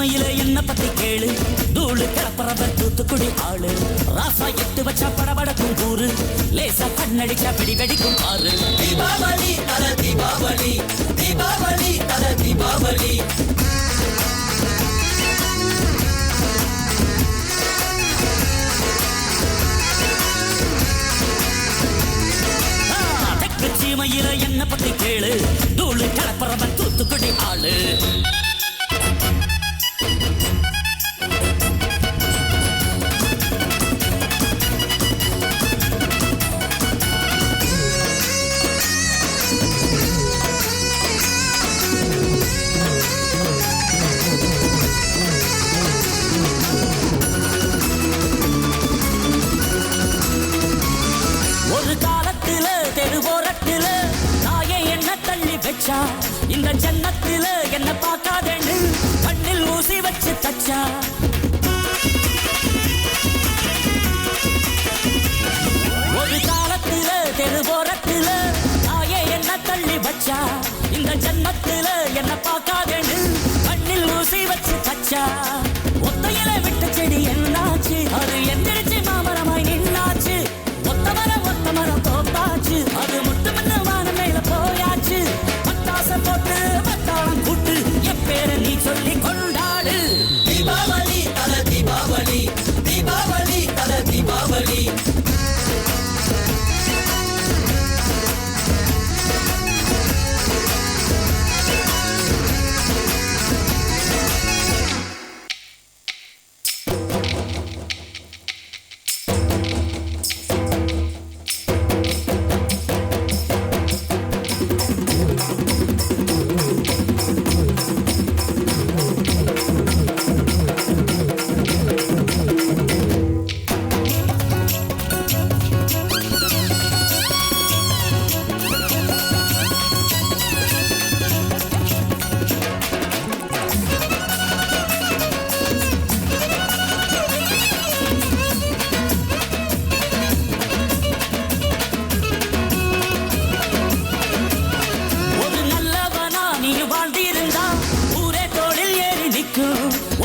சீமையில என்ன பத்தி கேளு, தூளு கிளப்புறவர் தூத்துக்குடி ஆளு. ராசா எட்டு வச்சா படபடக்கும் கூறு, லேசா கண்ணடிச்சா பிடி வெடிக்கும் ஆறு. தீபாவளி தல தீபாவளி, தீபாவளி தல தீபாவளி. சீமையில என்ன பத்தி கேளு, தூளு கிளப்புறவர் தூத்துக்குடி ஆளு. ஒரு காலத்தில தெருவோரத்தில தாயே என்ன தள்ளி வச்சா, இந்த ஜன்னத்தில என்ன பார்க்காதேன்னு கண்ணில் ஊசி வச்சு தச்சா. ஒரு காலத்தில தெருவோரத்தில தாயே என்ன தள்ளி வச்சா, இந்த ஜன்னத்தில என்ன பார்க்காதேன்னு கண்ணில் ஊசி வச்சு தச்சா. ஒத்தையில விட்ட செடி என்னாச்சு, அது எந்திரிச்சு மாமரமாய் நின்னாச்சு. ஒத்த மரம் தோப்பாச்சு, அது முட்டு முன்ன வான மேல போயாச்சு. பட்டாச போட்டு பட்டாளம் கூட்டு என் பேரை நீ சொல்லி கொண்டாடு. தீபாவளி தல தீபாவளி, தீபாவளி தல தீபாவளி.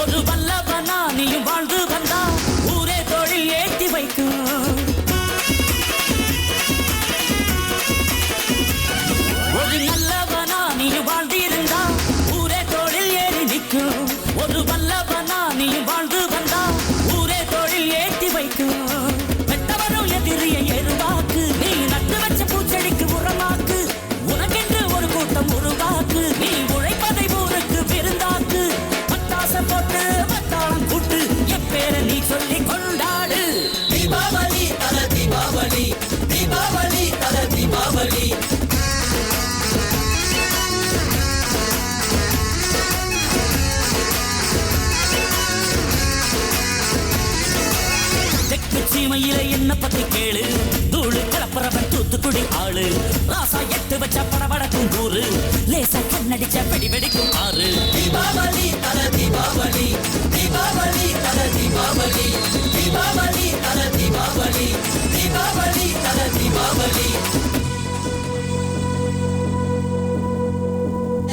ஒரு வல்லவனா நீயும் வாழ்ந்து வந்தா ஊரே தொழில் ஏற்றி வைக்கும். ஒரு நல்லவனா நீயும் வாழ்ந்து இருந்தா ஊரே தொழில் ஏறி நிற்கும். ஒரு வல்லவனா நீயும் வாழ்ந்து வந்தா ஊரே தொழில் ஏற்றி வைக்கும். வெட்டவரும் எதிரியை எருவாக்கு, நீ நட்டு வச்ச பூச்செடிக்கு உரமாக்கு. உனக்கென்று ஒரு கூட்டம் உருவாக்கு, நீ உழைப்பதை ஊருக்கு விருந்தாக்கு. போட்டு பட்டாளம் கூட்டு என் பேரை நீ சொல்லி கொண்டாடு. தீபாவளி தல தீபாவளி, தீபாவளி தல தீபாவளி. தெற்கு சீமையில என்ன பத்தி கேளு, தூளு கிளப்புறவன் தூத்துக்குடி ஆளு. ராசா எட்டு வச்சா படபடக்கும் கூறு, லேசா கண்ணடிச்சா வெடி வெடிக்கும் ஆறு.